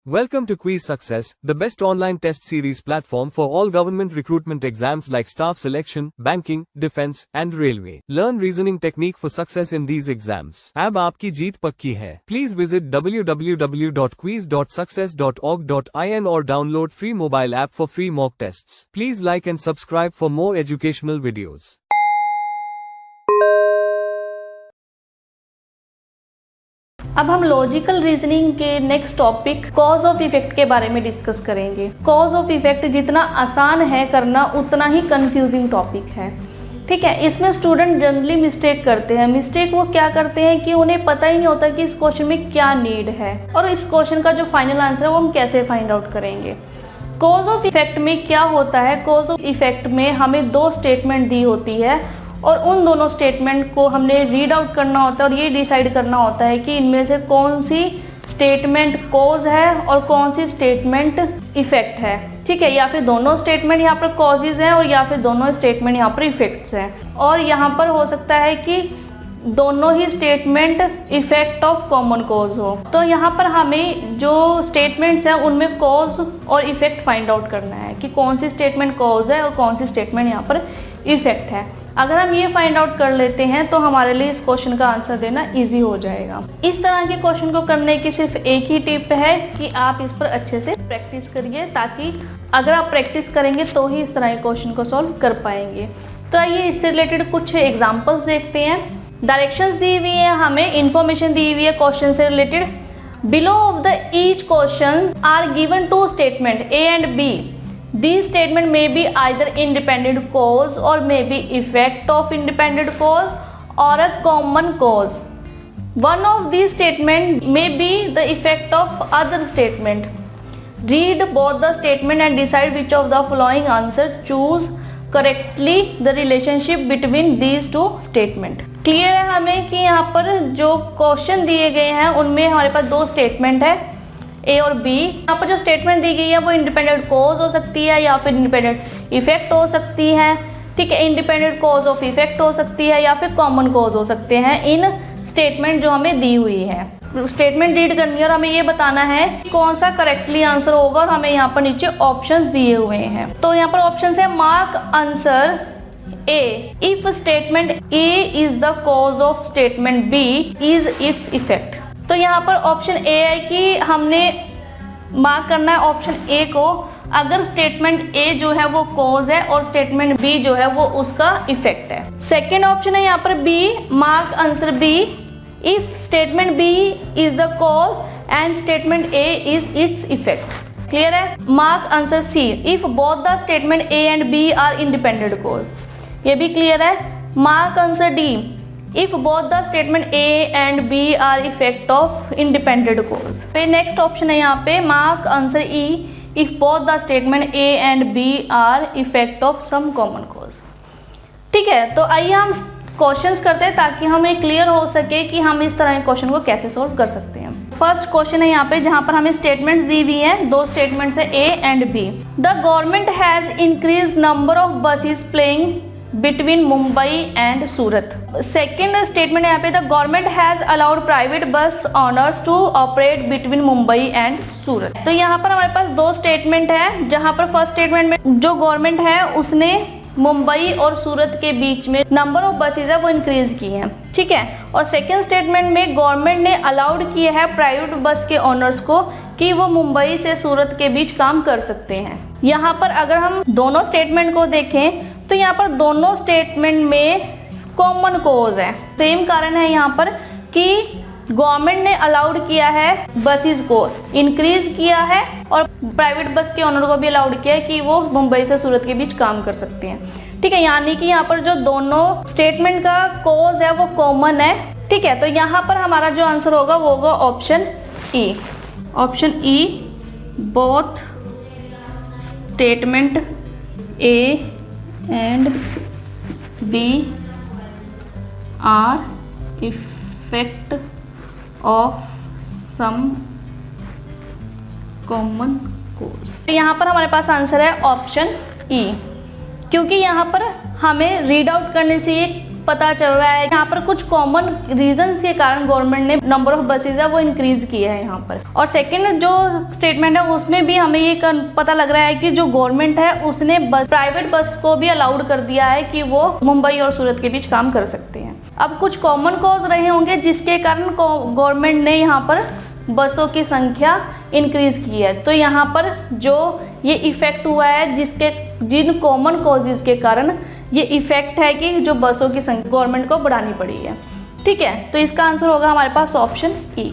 Welcome to Quiz Success, the best online test series platform for all government recruitment exams like staff selection, banking, defense, and railway. Learn reasoning technique for success in these exams. अब आपकी जीत पक्की है. Please visit www.quiz.success.org.in or download free mobile app for free mock tests. Please like and subscribe for more educational videos. अब हम logical reasoning के next topic cause of effect के बारे में डिस्कस करेंगे। कॉज ऑफ इफेक्ट जितना आसान है करना उतना ही कंफ्यूजिंग टॉपिक है। ठीक है, इसमें स्टूडेंट जनरली मिस्टेक करते हैं। मिस्टेक वो क्या करते हैं कि उन्हें पता ही नहीं होता कि इस क्वेश्चन में क्या नीड है और इस क्वेश्चन का जो फाइनल आंसर है वो हम कैसे फाइंड आउट करेंगे। कॉज ऑफ इफेक्ट में क्या होता है, कॉज ऑफ इफेक्ट में हमें दो स्टेटमेंट दी होती है और उन दोनों स्टेटमेंट को हमने रीड आउट करना होता है और ये डिसाइड करना होता है कि इनमें से कौन सी स्टेटमेंट कॉज है और कौन सी स्टेटमेंट इफेक्ट है। ठीक है, या फिर दोनों स्टेटमेंट यहाँ पर कॉजेज हैं और या फिर दोनों स्टेटमेंट यहाँ पर इफेक्ट्स हैं, और यहाँ पर हो सकता है कि दोनों ही statement effect of common cause हो। तो यहाँ पर हमें जो स्टेटमेंट्स हैं उनमें कॉज और इफेक्ट फाइंड आउट करना है कि कौन सी स्टेटमेंट कॉज है और कौन सी स्टेटमेंट यहाँ पर इफेक्ट है। अगर हम ये फाइंड आउट कर लेते हैं तो हमारे लिए इस क्वेश्चन का आंसर देना इजी हो जाएगा। इस तरह के क्वेश्चन को करने की सिर्फ एक ही टिप है कि आप इस पर अच्छे से प्रैक्टिस करिए, ताकि अगर आप प्रैक्टिस करेंगे तो ही इस तरह के क्वेश्चन को सॉल्व कर पाएंगे। तो आइए इससे रिलेटेड कुछ एग्जाम्पल्स देखते हैं। डायरेक्शंस दी हुई है, हमें इंफॉर्मेशन दी हुई है क्वेश्चन से related. Below of the each question are given two statement A and B. These statement may be either independent cause or may be effect of independent cause or a common cause. One of these statement may be the effect of other statement. Read both the statement and decide which of the following answer. Choose correctly the relationship between these two statement. Clear है हमें कि यहाँ पर जो question दिए गए हैं उनमें हमारे पास दो स्टेटमेंट है ए और बी। यहाँ पर जो स्टेटमेंट दी गई है वो इंडिपेंडेंट कॉज हो सकती है या फिर इंडिपेंडेंट इफेक्ट हो सकती है। ठीक है, इंडिपेंडेंट कॉज ऑफ इफेक्ट हो सकती है या फिर कॉमन कॉज हो सकते हैं इन स्टेटमेंट जो हमें दी हुई है। स्टेटमेंट रीड करनी है और हमें ये बताना है कौन सा करेक्टली आंसर होगा, और हमें यहाँ पर नीचे ऑप्शंस दिए हुए हैं। तो यहाँ पर ऑप्शन है mark answer A if statement A is the cause of statement B is its effect. तो यहाँ पर ऑप्शन ए है कि हमने मार्क करना है ऑप्शन ए को अगर स्टेटमेंट ए जो है वो कॉज है और स्टेटमेंट बी जो है वो उसका इफेक्ट है। सेकेंड ऑप्शन है यहाँ पर B, mark answer B if statement B is the cause and statement A is its effect. Clear है। Mark answer C if both the statement A and B are independent cause, ये भी clear है। Mark answer D if both the statement A and B are effect of independent cause। फिर next option है यहाँ पे mark answer E if both the statement A and B are effect of some common cause। ठीक है, तो आइए हम questions करते हैं ताकि हमें क्लियर हो सके कि हम इस तरह के क्वेश्चन को कैसे सोल्व कर सकते हैं। फर्स्ट क्वेश्चन है यहाँ पे जहाँ पर हमें स्टेटमेंट्स दी हुई हैं, दो स्टेटमेंट्स है A and B। The government has increase number of buses playing between Mumbai and Surat. Second statement यहाँ पे the government has allowed private bus owners to operate between Mumbai and Surat. तो यहाँ पर हमारे पास दो स्टेटमेंट है, जहाँ पर फर्स्ट स्टेटमेंट में जो गवर्नमेंट है उसने मुंबई और सूरत के बीच में नंबर ऑफ बसेज है वो इंक्रीज की है। ठीक है, और सेकेंड स्टेटमेंट में गवर्नमेंट ने अलाउड किया है प्राइवेट बस के ऑनर्स को कि वो मुंबई से सूरत के बीच काम कर सकते हैं। यहाँ पर अगर हम दोनों स्टेटमेंट को देखें तो यहाँ पर दोनों स्टेटमेंट में कॉमन कॉज है। सेम कारण है यहाँ पर कि गवर्नमेंट ने अलाउड किया है बसेस को, इंक्रीज किया है, और प्राइवेट बस के ओनर को भी अलाउड किया है कि वो मुंबई से सूरत के बीच काम कर सकते हैं। ठीक है, यानी कि यहाँ पर जो दोनों स्टेटमेंट का कॉज है वो कॉमन है। ठीक है, तो यहाँ पर हमारा जो आंसर होगा वो होगा option E. Option E both statement A and B are effect of some common cause। तो यहाँ पर हमारे पास आंसर है ऑप्शन ई, क्योंकि यहाँ पर हमें रीड आउट करने से ये पता चल रहा है यहाँ पर कुछ कॉमन रीजंस के कारण गवर्नमेंट ने नंबर ऑफ बसेज है वो इंक्रीज किया है यहाँ पर। और सेकंड जो स्टेटमेंट है उसमें भी हमें ये पता लग रहा है कि जो गवर्नमेंट है उसने प्राइवेट बस को भी अलाउड कर दिया है कि वो मुंबई और सूरत के बीच काम कर सकते हैं। अब कुछ कॉमन कॉज रहे होंगे जिसके कारण गवर्नमेंट ने यहाँ पर बसों की संख्या इंक्रीज की है। तो यहाँ पर जो ये इफेक्ट हुआ है जिन कॉमन कॉजेज के कारण ये इफेक्ट है कि जो बसों की संख्या गवर्नमेंट को बढ़ानी पड़ी है। ठीक है, तो इसका आंसर होगा हमारे पास option E.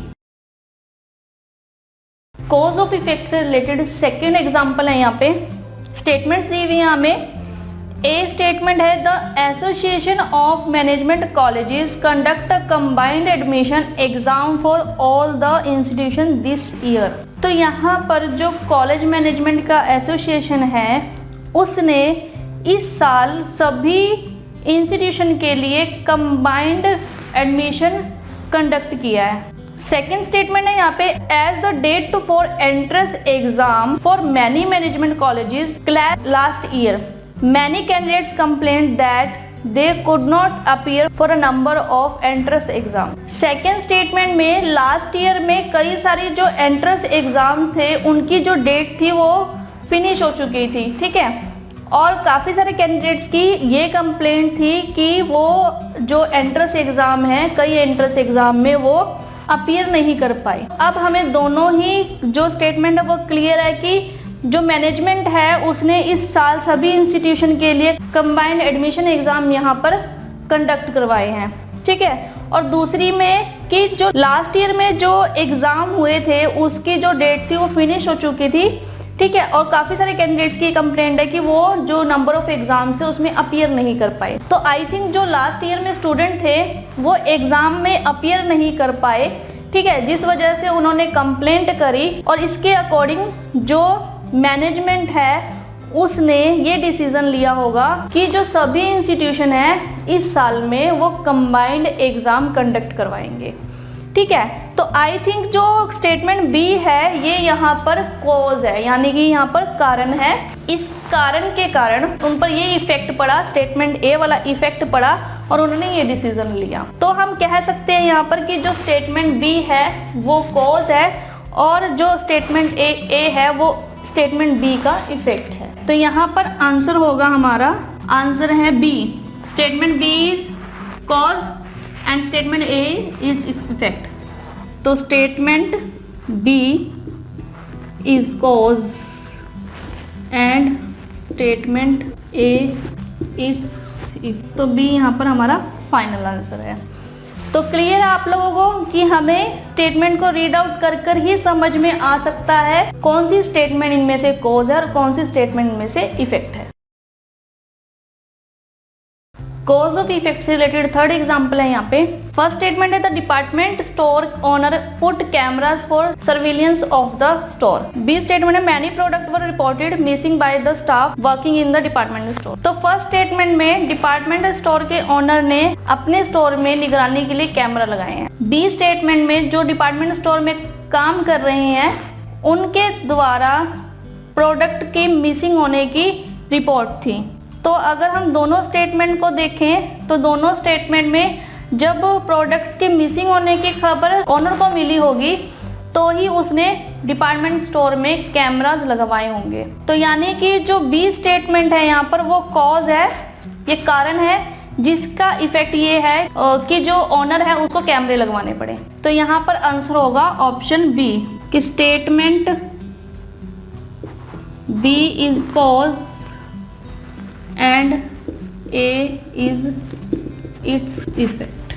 Cause of effect से रिलेटेड सेकेंड एग्जाम्पल है यहाँ पे, स्टेटमेंट्स दी हुई है हमें। ए स्टेटमेंट है the association of management colleges conduct a combined admission exam for all the institution this year. तो यहाँ पर जो कॉलेज मैनेजमेंट का एसोसिएशन है उसने इस साल सभी इंस्टीट्यूशन के लिए कंबाइंड एडमिशन कंडक्ट किया है। सेकेंड स्टेटमेंट है यहाँ पे as the date for entrance exam for many management colleges clash last year many candidates complaint that they could not appear for a number of entrance exam। Second statement में last year में कई सारी जो entrance exam थे उनकी जो date थी वो फिनिश हो चुकी थी। ठीक है, और काफ़ी सारे कैंडिडेट्स की ये कंप्लेंट थी कि वो जो एंट्रेंस एग्ज़ाम है कई एंट्रेंस एग्ज़ाम में वो अपीयर नहीं कर पाए। अब हमें दोनों ही जो स्टेटमेंट है वो क्लियर है कि जो मैनेजमेंट है उसने इस साल सभी इंस्टीट्यूशन के लिए कंबाइंड एडमिशन एग्ज़ाम यहाँ पर कंडक्ट करवाए हैं। ठीक है, और दूसरी में कि जो लास्ट ईयर में जो एग्ज़ाम हुए थे उसकी जो डेट थी वो फिनिश हो चुकी थी। ठीक है, और काफ़ी सारे कैंडिडेट्स की कंप्लेंट है कि वो जो नंबर ऑफ एग्जाम्स थे उसमें अपीयर नहीं कर पाए। तो आई थिंक जो लास्ट ईयर में स्टूडेंट थे वो एग्ज़ाम में अपीयर नहीं कर पाए। ठीक है, जिस वजह से उन्होंने कंप्लेंट करी और इसके अकॉर्डिंग जो मैनेजमेंट है उसने ये डिसीजन लिया होगा कि जो सभी इंस्टीट्यूशन है इस साल में वो कंबाइंड एग्ज़ाम कंडक्ट करवाएंगे। ठीक है, तो आई थिंक जो स्टेटमेंट बी है ये यहाँ पर कॉज है, यानी कि यहाँ पर कारण है। इस कारण के कारण उन पर ये इफेक्ट पड़ा, स्टेटमेंट ए वाला इफेक्ट पड़ा और उन्होंने ये डिसीजन लिया। तो हम कह सकते हैं यहाँ पर कि जो स्टेटमेंट बी है वो कॉज है और जो स्टेटमेंट ए है वो स्टेटमेंट बी का इफेक्ट है। तो यहाँ पर आंसर होगा हमारा, आंसर है B, statement B is cause and statement A is effect. तो statement B is cause and statement A is, तो बी यहाँ पर हमारा फाइनल आंसर है। तो क्लियर है आप लोगों को कि हमें स्टेटमेंट को रीड आउट कर कर ही समझ में आ सकता है कौन सी स्टेटमेंट इनमें से कॉज है और कौन सी स्टेटमेंट इनमें से इफेक्ट है। कॉज ऑफ इफेक्ट से रिलेटेड थर्ड एग्जांपल है यहाँ पे। फर्स्ट स्टेटमेंट है the department store owner put cameras for surveillance of the store. B statement है many product were reported missing by the staff working in the department store. तो first statement में department store के owner ने अपने store में निगरानी के लिए कैमरा लगाए हैं। बी स्टेटमेंट में जो डिपार्टमेंट स्टोर में काम कर रहे हैं उनके द्वारा प्रोडक्ट के मिसिंग होने की रिपोर्ट थी। तो अगर हम दोनों स्टेटमेंट को देखें तो दोनों स्टेटमेंट में जब प्रोडक्ट्स के मिसिंग होने की खबर ओनर को मिली होगी तो ही उसने डिपार्टमेंट स्टोर में कैमरास लगवाए होंगे। तो यानी कि जो बी स्टेटमेंट है यहाँ पर वो कॉज है, ये कारण है जिसका इफेक्ट ये है कि जो ओनर है उसको कैमरे लगवाने पड़े। तो यहाँ पर आंसर होगा ऑप्शन बी कि statement B is cause and A is its effect.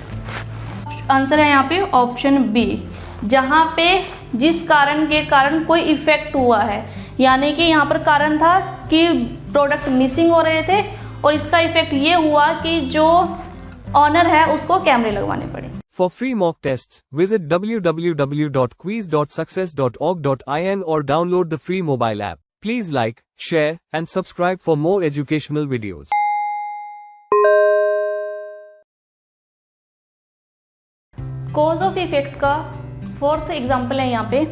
Answer है यहाँ पे ऑप्शन बी, जहाँ पे जिस कारण के कारण कोई इफेक्ट हुआ है, यानी कि यहाँ पर कारण था कि प्रोडक्ट मिसिंग हो रहे थे और इसका इफेक्ट ये हुआ कि जो ऑनर है उसको कैमरे लगवाने पड़े। For free mock tests, visit www.quiz.success.org.in or download the free mobile app. Please like, share, and subscribe for more educational videos. Cause of effect का फोर्थ एग्जांपल है यहाँ पे।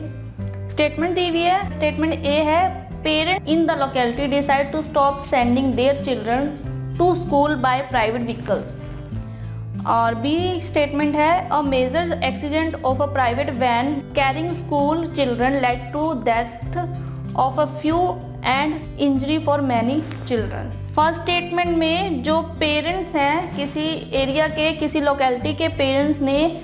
स्टेटमेंट दी हुई है, स्टेटमेंट ए है parent in the locality decide to stop sending their children to school by private vehicles. और B statement है a major accident of a private van carrying school children led to death of a few and injury for many children. First statement में जो parents हैं, किसी area के, किसी locality के parents ने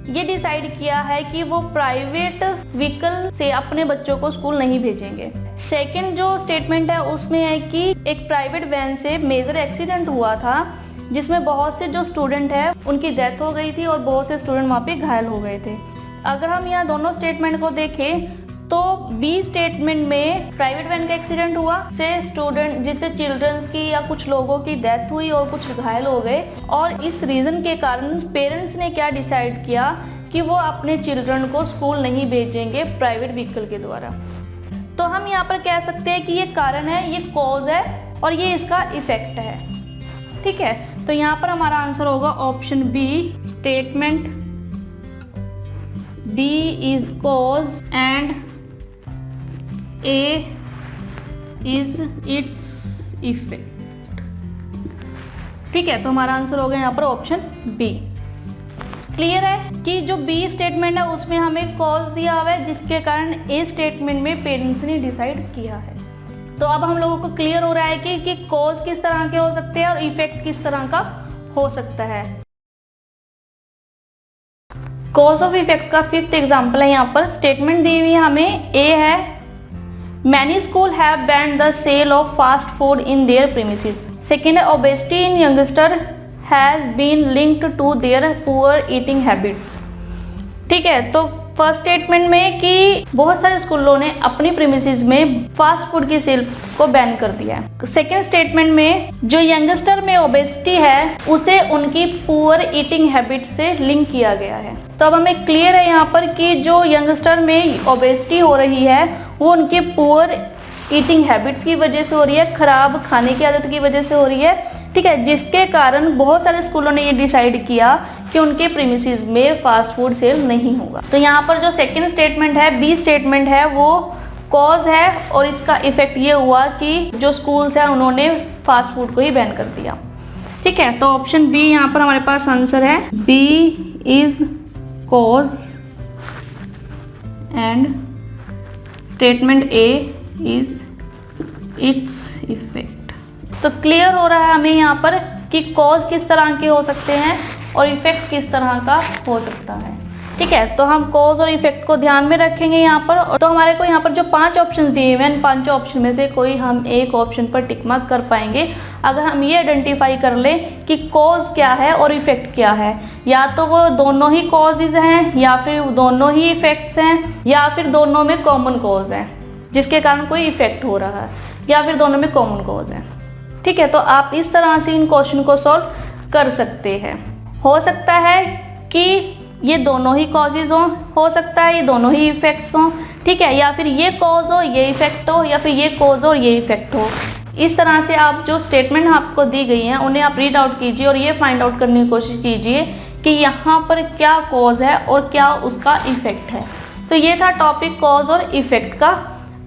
ये डिसाइड किया है कि वो प्राइवेट व्हीकल से अपने बच्चों को स्कूल नहीं भेजेंगे। सेकंड जो स्टेटमेंट है उसमें है कि एक प्राइवेट वैन से मेजर एक्सीडेंट हुआ था जिसमें बहुत से जो स्टूडेंट है उनकी डेथ हो गई थी और बहुत से स्टूडेंट वहाँ पे घायल हो गए थे। अगर हम यहाँ दोनों स्टेटमेंट को देखें तो बी स्टेटमेंट में प्राइवेट वैन का एक्सीडेंट हुआ से स्टूडेंट जिससे चिल्ड्रंस की या कुछ लोगों की डेथ हुई और कुछ घायल हो गए, और इस रीजन के कारण पेरेंट्स ने क्या डिसाइड किया कि वो अपने चिल्ड्रन को स्कूल नहीं भेजेंगे प्राइवेट व्हीकल के द्वारा। तो हम यहाँ पर कह सकते हैं कि ये कारण है, ये कॉज है और ये इसका इफेक्ट है। ठीक है, तो यहाँ पर हमारा आंसर होगा option B, statement B is cause and A is its effect। ठीक है, तो हमारा आंसर हो गया यहाँ पर ऑप्शन बी। क्लियर है कि जो बी स्टेटमेंट है उसमें हमें कॉज दिया हुआ है जिसके कारण ए स्टेटमेंट में पेरेंट्स ने डिसाइड किया है। तो अब हम लोगों को क्लियर हो रहा है कि कॉज किस तरह के हो सकते हैं और इफेक्ट किस तरह का हो सकता है। कॉज ऑफ इफेक्ट का फिफ्थ एग्जाम्पल है, यहाँ पर स्टेटमेंट दी हुई हमें ए है Many schools have banned the sale of fast food in their premises। Second, obesity in youngster has been linked to their poor eating habits। ठीक है, तो फर्स्ट स्टेटमेंट में कि बहुत सारे स्कूलों ने अपनी प्रीमिसेस में फास्ट फूड की सेल को बैन कर दिया है। सेकेंड स्टेटमेंट में जो यंगस्टर में ओबेसिटी है उसे उनकी पुअर ईटिंग हैबिट से लिंक किया गया है। तो अब हमें क्लियर है यहाँ पर कि जो यंगस्टर में ओबेसिटी हो रही है वो उनके पुअर ईटिंग हैबिट्स की वजह से हो रही है, खराब खाने की आदत की वजह से हो रही है। ठीक है, जिसके कारण बहुत सारे स्कूलों ने ये डिसाइड किया कि उनके प्रीमिसेस में फास्ट फूड सेल नहीं होगा। तो यहाँ पर जो सेकंड स्टेटमेंट है, बी स्टेटमेंट है, वो कॉज है और इसका इफेक्ट ये हुआ कि जो स्कूल्स हैं उन्होंने फास्ट फूड को ही बैन कर दिया। ठीक है, तो ऑप्शन बी यहाँ पर हमारे पास आंसर है, B is cause and statement A is its effect. तो क्लियर हो रहा है हमें यहाँ पर कि कॉज किस तरह के हो सकते हैं और इफेक्ट किस तरह का हो सकता है। ठीक है, तो हम कॉज और इफेक्ट को ध्यान में रखेंगे यहाँ पर। तो हमारे को यहाँ पर जो 5 ऑप्शन दिए हुए हैं, 5 ऑप्शन में से कोई हम एक ऑप्शन पर टिक मार्क कर पाएंगे अगर हम ये आइडेंटिफाई कर लें कि कॉज क्या है और इफेक्ट क्या है। या तो वो दोनों ही कॉजेज हैं, या फिर दोनों ही इफेक्ट्स हैं, या फिर दोनों में कॉमन कॉज है जिसके कारण कोई इफेक्ट हो रहा है, या फिर दोनों में कॉमन कॉज है। ठीक है, तो आप इस तरह से इन क्वेश्चन को सॉल्व कर सकते हैं। हो सकता है कि ये दोनों ही कॉजेज हो सकता है ये दोनों ही इफेक्ट्स हों। ठीक है, या फिर ये कॉज हो ये इफेक्ट हो, या फिर ये कॉज हो ये इफेक्ट हो। इस तरह से आप जो स्टेटमेंट आपको दी गई हैं उन्हें आप रीड आउट कीजिए और ये फाइंड आउट करने की कोशिश कीजिए कि यहाँ पर क्या कॉज है और क्या उसका इफेक्ट है। तो ये था टॉपिक कॉज और इफेक्ट का।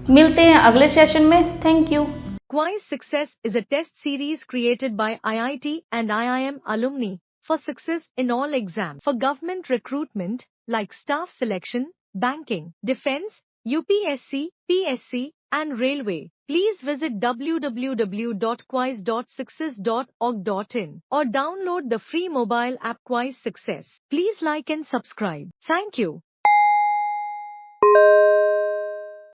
मिलते हैं अगले सेशन में। Thank you. Quiz Success is a test series created by IIT and IIM alumni for success in all exams for government recruitment like staff selection, banking, defense, UPSC, PSC, and railway. Please visit www.quiz.success.org.in or download the free mobile app Quiz Success. Please like and subscribe. Thank you.